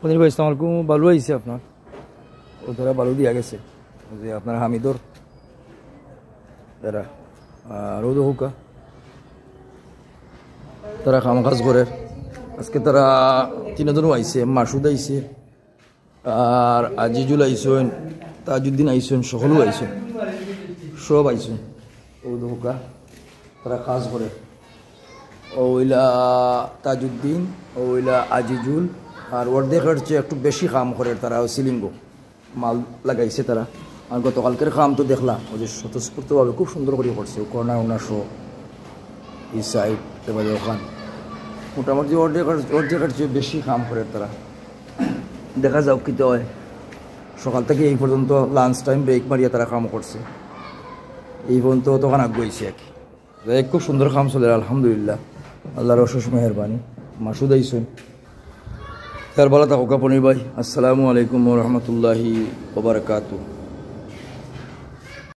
পনির ভাই আসসালামু আলাইকুম। বালু আইছে আপনার ও তারা বালু দিয়া গেছে যে আপনার হামিদর তারা রোদ হুকা তারা কাম কাজ করে। আজকে তারা তিনজনও আইছে, মাসুদ আইছে আর আজিজুল আইসেন, তাজউদ্দিন আইসেন, সকলও আইসেন, সব আইসেন রোদ হুকা তারা কাজ করে। ওইলা তাজউদ্দিন, ওইলা আজিজুল আর ওর দেখার চেয়ে একটু বেশি কাম করে তারা। সিলিঙ্গ মাল লাগাইছে তারা। আর গতকালকের কাম তো দেখলাম ওই যে স্বতঃস্ফূর্তভাবে খুব সুন্দর করে করছে। কর্নার ওনার শো এই সাইড এবারে ওখান মোটামুটি ওর দেখার চেয়ে বেশি কাম করে তারা। দেখা যাও কী তো হয়। সকাল থেকে এই পর্যন্ত লাঞ্চ টাইম ব্রেক মারিয়া তারা কাম করছে। এই পর্যন্ত তখন আগুয়েছে আর কি। খুব সুন্দর কাম চলে আলহামদুলিল্লাহ, আল্লাহর অশেষ মেহরবানি। মাসুদ আইসুন তার ভালো থাকুক পনির ভাই। আসসালামু আলাইকুম ওয়া রাহমাতুল্লাহি ওয়া বারাকাতুহু।